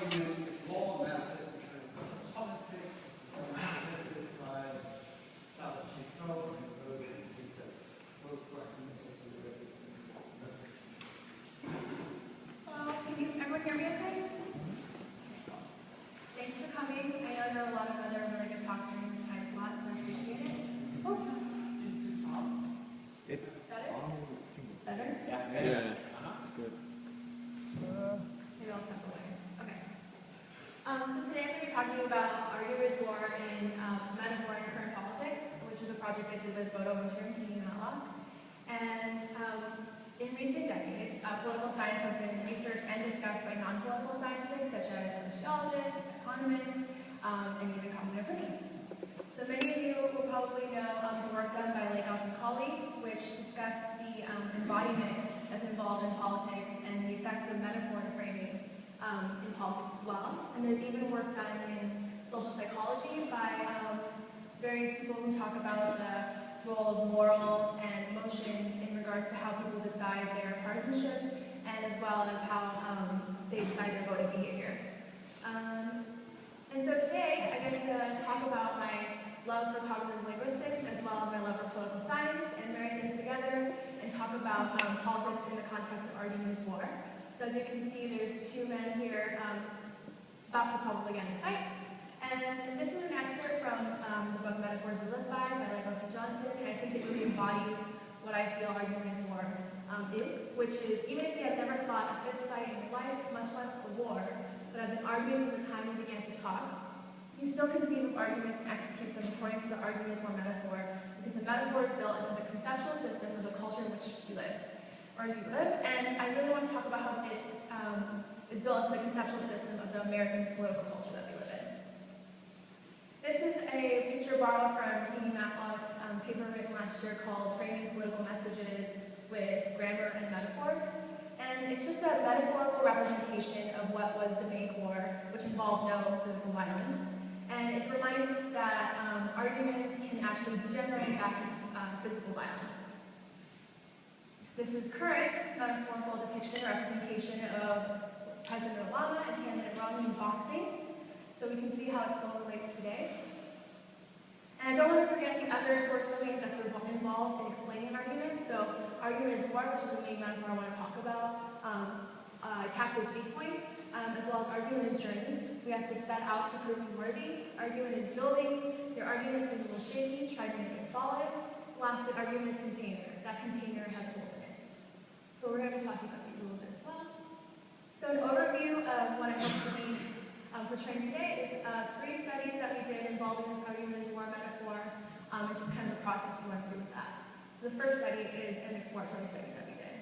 argument is law manifest in kind of politics, manifested by policy code, and so it's a both arguments of the rest of the Hello, can everyone hear me okay? Thanks for coming. I know there are a lot of other really good talks during this time slot, so I appreciate it. Oh, is this on? It's Better? Better? yeah. It's good. Maybe I'll step away. Okay. So today I'm going to be talking about Arguing is War in Metaphor in Current Politics, which is a project I did with Bodo Winter and Tini Matlock. And in recent decades, political science has been researched and discussed by non-political scientists such as sociologists, economists, and even cognitive linguists. So many of you will probably know the work done by Lakoff and colleagues, which discuss the embodiment that's involved in politics and the effects of metaphor and framing in politics as well. And there's even work done in social psychology by various people who talk about the role of morals and emotions in regards to how people decide their partisanship and as well as how they decide their voting behavior. And so today I get to talk about my love for cognitive linguistics as well as my love for political science and marry them together and talk about politics in the context of Arguing is War. So as you can see, there's two men here about to probably get in a fight. And this is an excerpt from the book Metaphors We Live By Lakoff and Johnson, and I think it really embodies what I feel Arguing is War is, which is, even if you have never fought a fist fight in your life, much less a war, but have been arguing from the time you began to talk, you still conceive of arguments and execute them according to the Arguing is War metaphor, because the metaphor is built into the conceptual system of the culture in which you live, and I really want to talk about how it is built into the conceptual system of the American political culture that we live in. This is a picture borrowed from Tini Matlock's paper written last year called Framing Political Messages with Grammar and Metaphors. And it's just a metaphorical representation of what was the Make War, which involved no physical violence. And it reminds us that arguments can actually degenerate back into physical violence. This is current metaphorical depiction, representation of President Obama and candidate Romney in boxing. So we can see how it still relates today. And I don't want to forget the other source domains that are involved in explaining an argument. So Arguing is War, which is the main metaphor I want to talk about, attacked as weak points, as well as Arguing is Journey. We have to set out to prove you worthy. Arguing is building. Your argument's a little shaky, try to make it solid. Lastly, Argument is container. That container has holes in it. So we're going to be talking about these a little bit as well. So an overview of what I hope to be portraying today is 3 studies that we did involving this Arguing is War metaphor, and just kind of the process we went through with that. So the first study is an exploratory study that we did.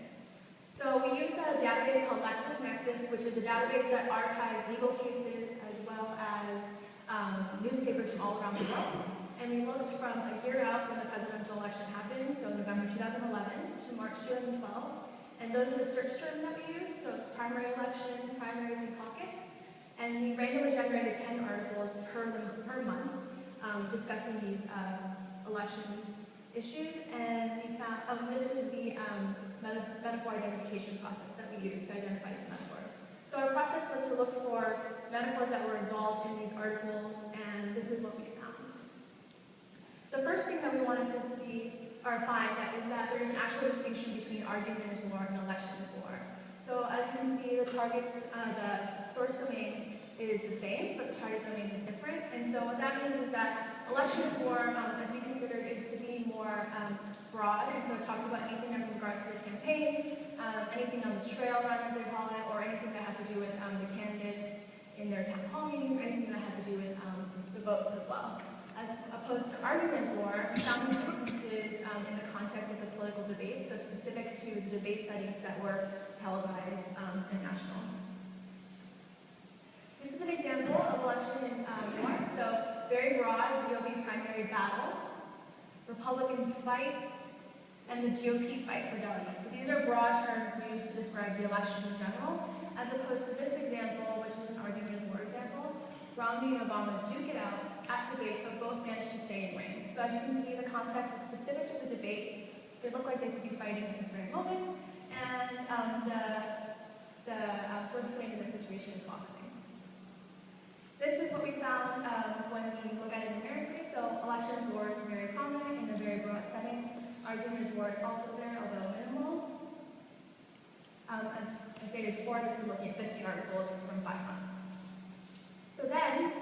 So we used a database called LexisNexis, which is a database that archives legal cases as well as newspapers from all around the world. And we looked from a year out when the presidential election happened, so November 2011 to March 2012. And those are the search terms that we used, so it's primary election, primaries, and caucus. And we randomly generated 10 articles per month discussing these election issues. And we found, this is the metaphor identification process that we used to identify the metaphors. So our process was to look for metaphors that were involved in these articles, and this is what we found. The first thing that we wanted to see or find is that there is an actual distinction between Arguing is War and election is war. So as you can see, the source domain is the same, but the target domain is different. And so what that means is that election is war, as we considered, is to be more broad. And so it talks about anything in regards to the campaign, anything on the trail run, as they call it, or anything that has to do with the candidates in their town hall meetings, or anything that has to do with the votes as well. As opposed to Arguing is War, we found these instances in the context of the political debates, so specific to the debate settings that were televised and national. This is an example of election is war, so very broad GOP primary battle, Republicans fight, and the GOP fight for delegates. So these are broad terms we use to describe the election in general, as opposed to this example, which is an Arguing is War example. Romney and Obama duke it out at debate, but both managed to stay in ring. So as you can see, the context is specific to the debate. They look like they could be fighting at this very moment, and the source domain in this situation is boxing. what we found when we look at it numerically. So election is war is very prominent in a very broad setting. Argument is war is also there, although minimal. As I stated before, this is looking at 50 articles from 5 months. So then,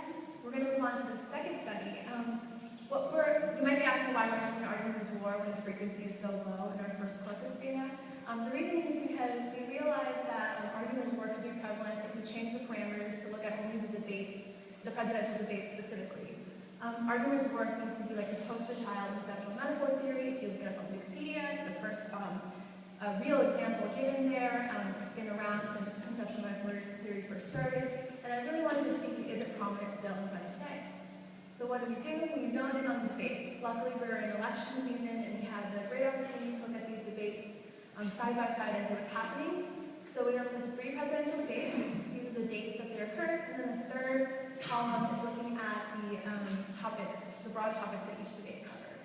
we're going to move on to the second study. You might be asking why we're interested in argument is war when the frequency is so low in our first corpus data. The reason is because we realized that argument is war could be prevalent if we change the parameters to look at only the debates, the presidential debates specifically. Argument is war seems to be like the poster child in conceptual metaphor theory. If you look it up on Wikipedia, it's the first real example given there. It's been around since conceptual metaphor theory first started, and I really wanted to see, is it prominent still in present day? So what do? We zoned in on the debates. Luckily, we're in election season, and we had the great opportunity to look at these debates side by side as it was happening. So we looked at the 3 presidential debates. These are the dates that they occurred, and then the third column is looking at the topics, the broad topics that each debate covered.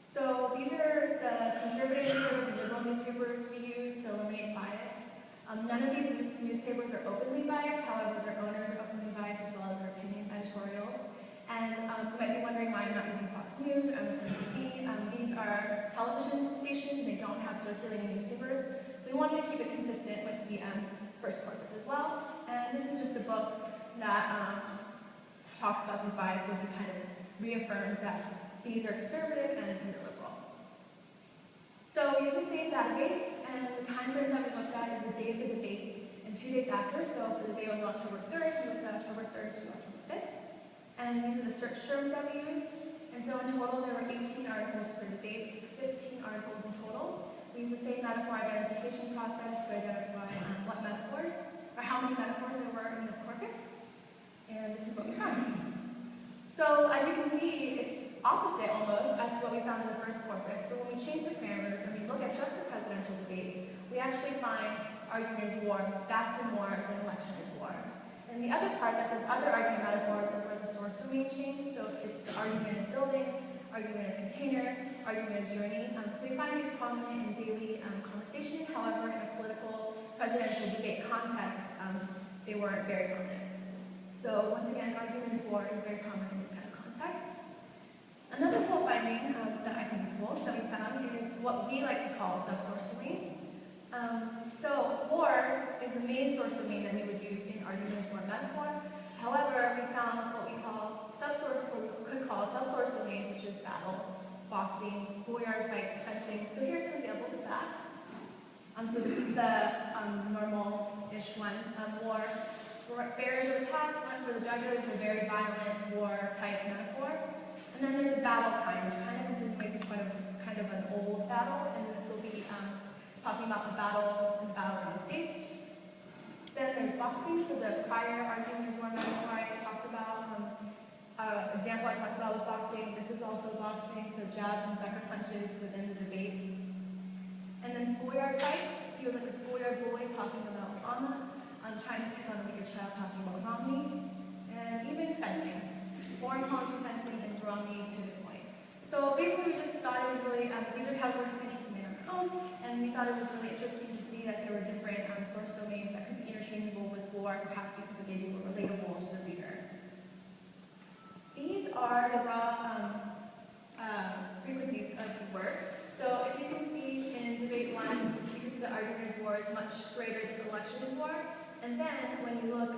So these are the conservative newspapers and liberal newspapers we use to eliminate bias. None of these newspapers are openly biased, however, their owners are openly biased as well as their opinion editorials. And you might be wondering why I'm not using Fox News or MSNBC. These are television stations and they don't have circulating newspapers. So we wanted to keep it consistent with the first corpus as well. And this is just a book that talks about these biases and kind of reaffirms that these are conservative and these are liberal. So we use the same database, and the time frame that we looked at is the day of the debate and 2 days after. So if the debate was October 3rd, we looked at October 3rd to October 5th. And these are the search terms that we used. And so in total, there were 18 articles per debate, 15 articles in total. We used the same metaphor identification process to identify what metaphors, or how many metaphors there were in this corpus. And this is what we found. So as you can see, it's opposite almost as to what we found in the first corpus. So when we change the parameters and we look at just the presidential debates, we actually find argument is war vastly more than election is war. And the other part that says other argument metaphors is where the source domain changed. So it's the argument is building, argument is container, argument is journey. So we find these prominent in daily conversation. However, in a political presidential debate context, they weren't very prominent. So once again, argument is war is very common in this kind of context. Another cool finding that I think is cool that we found is what we like to call subsource domains. So war is the main source domain that we would use in argument is war metaphor. However, we found what we call subsource, or could call subsource domains, which is battle, boxing, schoolyard fights, fencing. So here's some examples of that. So this is the normal-ish one. War, bears or attacks, went for the jugular, a very violent war-type metaphor. And then there's a battle kind, which kind of insinuates kind of an old battle, and this will be talking about the battle in the States. Then there's boxing, so the prior argument is one metaphor I talked about. Example I talked about was boxing. This is also boxing, so jabs and sucker punches within the debate. And then schoolyard fight, he was like a schoolyard bully talking about Obama, trying to pick on a weaker child talking about Romney, and even fencing. Foreign policy fencing and Romney pivot point. So basically we just thought it was really, these are category distinctions we made on our own, and we thought it was really interesting to see that there were different source domains that could be interchangeable with war, perhaps because it maybe were relatable to the reader. These are the raw frequencies of the work. So if you can see in debate 1, you can see the argument is war is much greater than the election is war. And then when you look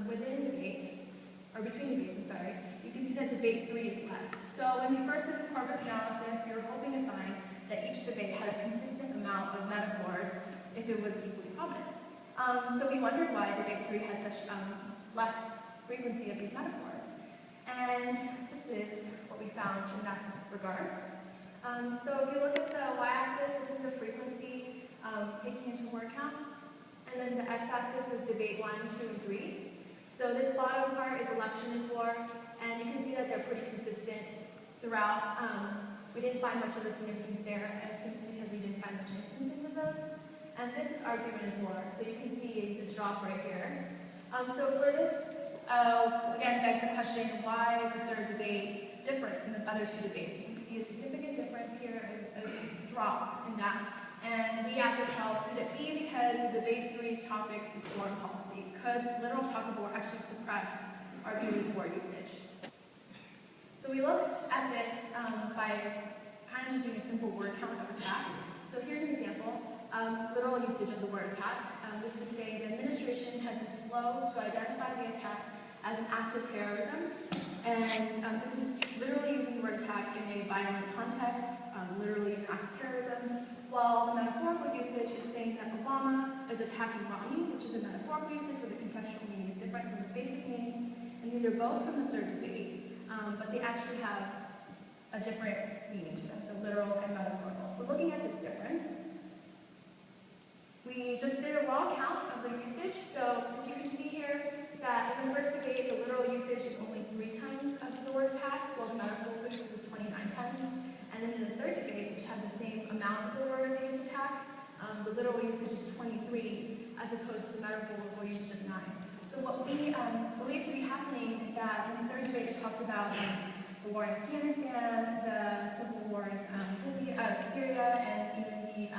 within debates, or between debates, I'm sorry, you can see that debate 3 is less. So when we first did this corpus analysis, we were hoping to find that each debate had a consistent amount of metaphors if it was equally prominent. So we wondered why debate 3 had such less frequency of these metaphors. And this is what we found in that regard. So if you look at the y-axis, this is the frequency taking into word count. And then the x-axis is debate 1, 2, and 3. So this bottom part is election is war, and you can see that they're pretty consistent throughout. We didn't find much of the significance there, I assume it's because we didn't find much instances of those. And this is argument is war, so you can see this drop right here. So for this, again, begs the question, why is the third debate different from the other 2 debates? You can see a significant difference here, a drop in that. And we asked ourselves, could it be because the debate 3's topics is foreign policy? Could literal talk of war actually suppress arguments war usage. So we looked at this by kind of just doing a simple word count of attack. So here's an example of literal usage of the word attack. This is saying the administration had been slow to identify the attack as an act of terrorism. And this is literally using the word attack in a violent context, literally an act of terrorism, while the metaphorical usage is saying that Obama is attacking Romney, which is a metaphorical usage where the conceptual meaning is different from the basic meaning. And these are both from the third debate, but they actually have a different meaning to them, so literal and metaphorical. So looking at this difference, we just did a raw count of the usage. So you can see here that in the first debate, the literal usage is only 3 times of the word attack, while the metaphorical usage is 29 times. And then in the third debate, which had the same amount of the word they used attack, the literal usage is 23, as opposed to metaphorical usage of 9. So what we believe to be happening is that in the third debate, it talked about the war in Afghanistan, the civil war in Syria, and even the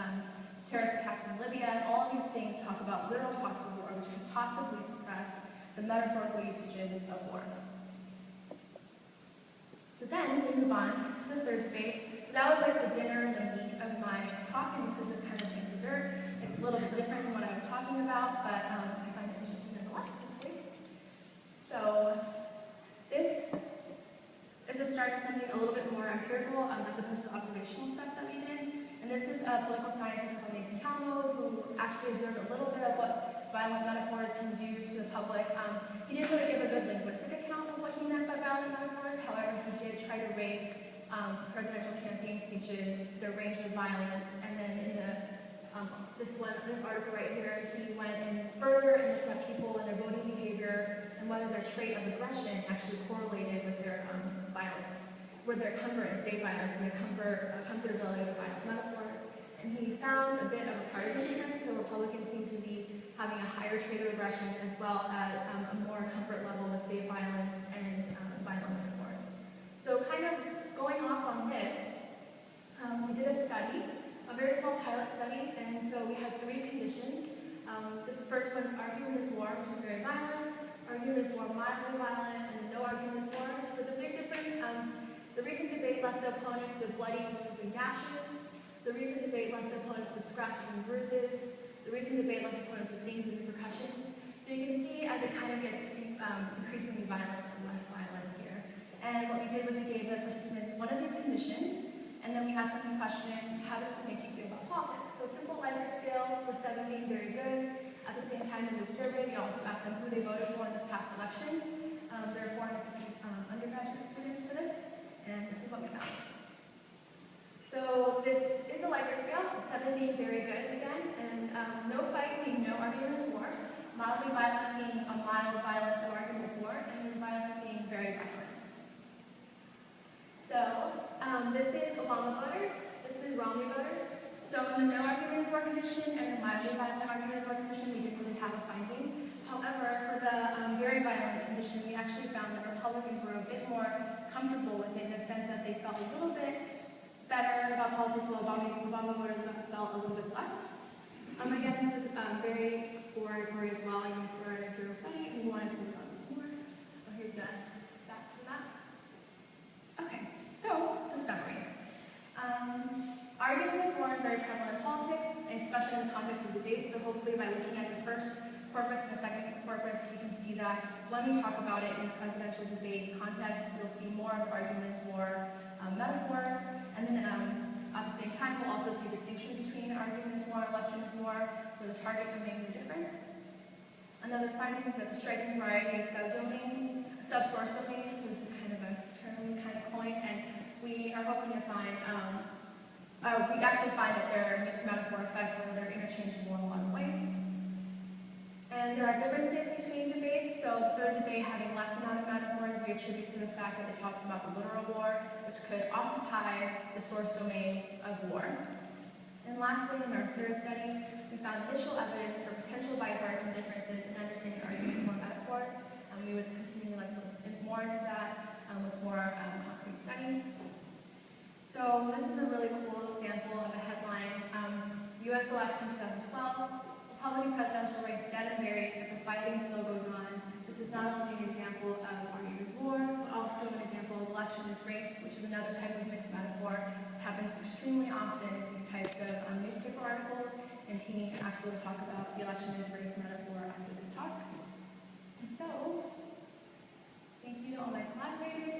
terrorist attacks in Libya, and all of these things talk about literal talks of war, which could possibly suppress the metaphorical usages of war. So then we move on to the third debate. So that was like the dinner, the meat of my talk, and this is just kind of like dessert. It's a little bit different from what I was talking about, but I find it interesting nonetheless. So this is a start to something a little bit more empirical as opposed to observational stuff that we did. And this is a political scientist called Nathan Calmo, who actually observed a little bit of what violent metaphors can do to the public. He didn't really give a good linguistic account of what he meant by violent metaphors. However, he did try to rate presidential campaign speeches, their range of violence, and then in the this article right here, he went in further and looked at people and their voting behavior and whether their trait of aggression actually correlated with their violence, with their comfort in state violence and their comfortability with violent metaphors. And he found a bit of a partisan difference, so Republicans seem to be having a higher trait of aggression as well as a more comfort level with state violence and violent metaphors. So kind of going off on this, we did a study, a very small pilot study, and so we had 3 conditions. This first one's argument is war, which is very violent, argument is war mildly violent, and no argument is war. So the big difference, the recent debate left the opponents with bloody wounds and gashes. The recent debate left the opponents with scratches and bruises. The recent debate left the opponents with dings and repercussions. So you can see as it kind of gets increasingly violent and less violent here. And what we did was we gave the participants one of these conditions, and then we asked them the question, how does this make you feel about politics? So simple Likert scale, for 7 being very good. At the same time in the survey, we also asked them who they voted for in this past election. There are 450 undergraduate students for this, and this is what we found. So this is a Likert scale, 7 being very good again, and no fight being no argument is war, mildly violent being a mild violence and argument is war, and then violent being very violent. So this is Obama voters, this is Romney voters. So in the no argument is war condition and the mildly violent argument is war condition, we didn't really have a finding. However, for the very violent condition, we actually found that Republicans were a bit more comfortable with it in the sense that they felt a little bit better about politics, while Obama voters felt a little bit less. Again, this was very exploratory as well, even for a bureau study, and we wanted to look on this more. So here's the stats for that. Okay, so the summary. Argument with war is very prevalent in politics, especially in the context of debate, so hopefully by looking at the first corpus and the second corpus, you can see that when we talk about it in the presidential debate context, we'll see more of arguments war metaphors, and then at the same time, we'll also see distinction between arguments war and elections war, where the target domains are different. Another finding is that the striking variety of subdomains, subsource domains, so this is kind of a term we kind of coined, and we are hoping to find, we actually find that there are mixed metaphor effect where they're interchangeable in a lot of ways. And there are differences between debates, so the third debate having less amount of metaphors, we attribute to the fact that it talks about the literal war, which could occupy the source domain of war. And lastly, in our third study, we found initial evidence for potential bipartisan differences in understanding arguments more metaphors, and we would continue to look more into that with more concrete studies. So this is a really cool example of a headline, U.S. election 2012, Republican presidential race dead and buried, but the fighting still goes on. This is not only an example of election is race, which is another type of mixed metaphor. This happens extremely often in these types of newspaper articles, and Tini can actually talk about the election is race metaphor after this talk. And so, thank you to all my collaborators.